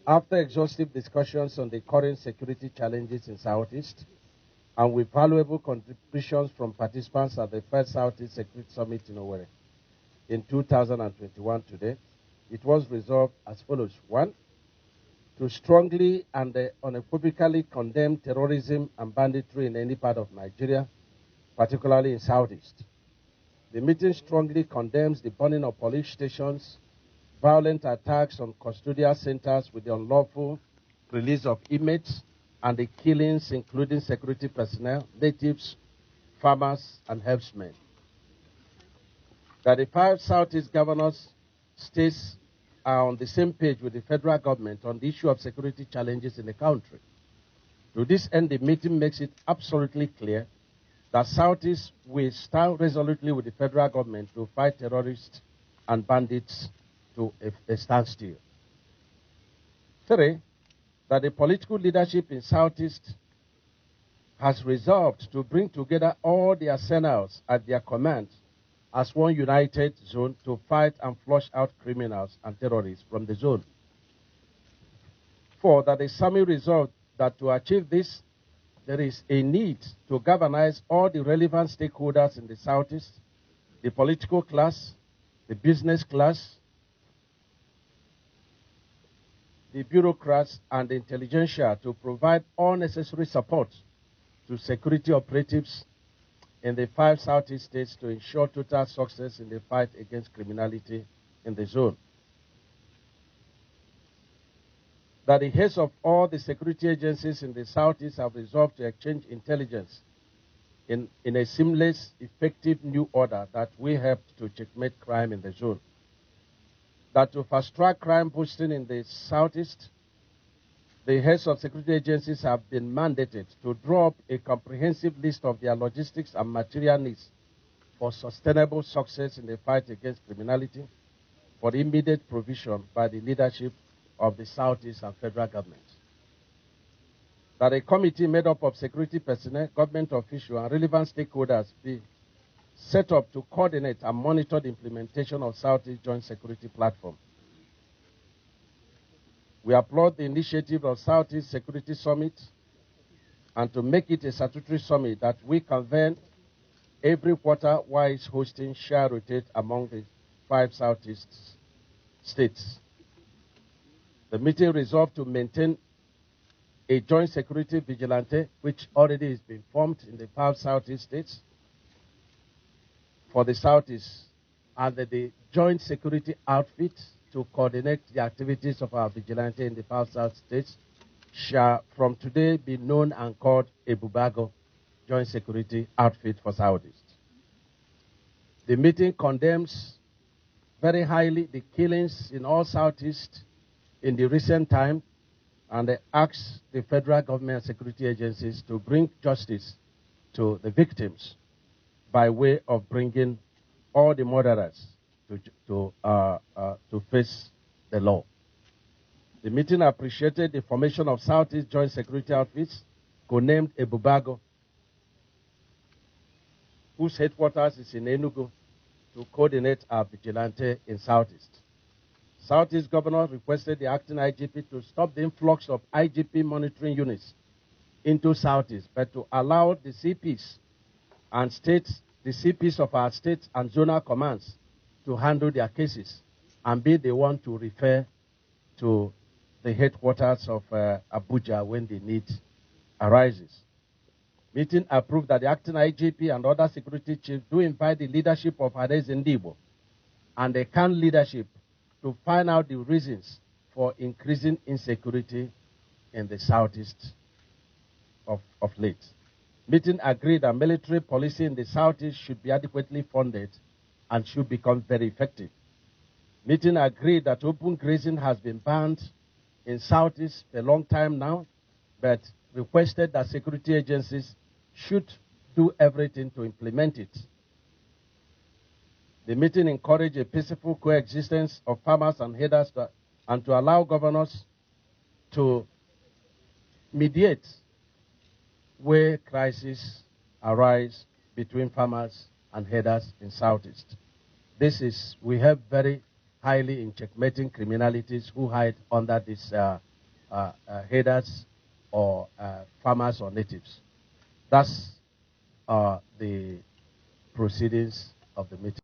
After exhaustive discussions on the current security challenges in Southeast, and with valuable contributions from participants at the first Southeast Security Summit in Owerri in 2021 today, it was resolved as follows. One, to strongly and unequivocally condemn terrorism and banditry in any part of Nigeria, particularly in Southeast. The meeting strongly condemns the burning of police stations, violent attacks on custodial centers with the unlawful release of inmates, and the killings including security personnel, natives, farmers, and herdsmen. That the 5 Southeast governors states are on the same page with the federal government on the issue of security challenges in the country. To this end, the meeting makes it absolutely clear that Southeast will stand resolutely with the federal government to fight terrorists and bandits to a standstill. 3, that the political leadership in Southeast has resolved to bring together all the arsenals at their command as one united zone to fight and flush out criminals and terrorists from the zone. 4, that the summit resolved that to achieve this, there is a need to galvanize all the relevant stakeholders in the Southeast, the political class, the business class, the bureaucrats, and the intelligentsia to provide all necessary support to security operatives in the 5 Southeast states to ensure total success in the fight against criminality in the zone. That the heads of all the security agencies in the Southeast have resolved to exchange intelligence in a seamless, effective new order that will help to checkmate crime in the zone. That to fast-track crime boosting in the Southeast, the heads of security agencies have been mandated to draw up a comprehensive list of their logistics and material needs for sustainable success in the fight against criminality for immediate provision by the leadership of the Southeast and federal government. That a committee made up of security personnel, government officials, and relevant stakeholders be set up to coordinate and monitor the implementation of Southeast Joint Security Platform. We applaud the initiative of Southeast Security Summit and to make it a statutory summit that we convene every quarter while its hosting shall rotate among the 5 Southeast states. The meeting resolved to maintain a joint security vigilante, which already has been formed in the 5 Southeast states for the Southeast, and the joint security outfit to coordinate the activities of our vigilante in the 5 South states shall from today be known and called Ebubeagu Joint Security Outfit for Southeast. The meeting condemns very highly the killings in all Southeast in the recent time, and asks the federal government and security agencies to bring justice to the victims by way of bringing all the murderers to face the law. The meeting appreciated the formation of Southeast Joint Security Outfits, codenamed Ebubeagu, whose headquarters is in Enugu, to coordinate our vigilante in Southeast. Southeast governor requested the acting IGP to stop the influx of IGP monitoring units into Southeast, but to allow the CPs and states, the CPs of our states and zonal commands to handle their cases and be the one to refer to the headquarters of Abuja when the need arises. Meeting approved that the acting IGP and other security chiefs do invite the leadership of Ades Ndibo and the CAN leadership to find out the reasons for increasing insecurity in the Southeast of late. Meeting agreed that military policy in the Southeast should be adequately funded and should become very effective. Meeting agreed that open grazing has been banned in Southeast for a long time now, but requested that security agencies should do everything to implement it. The meeting encouraged a peaceful coexistence of farmers and herders and to allow governors to mediate where crises arise between farmers and herders in Southeast. We have very highly in checkmating criminalities who hide under these headers or farmers or natives. That's the proceedings of the meeting.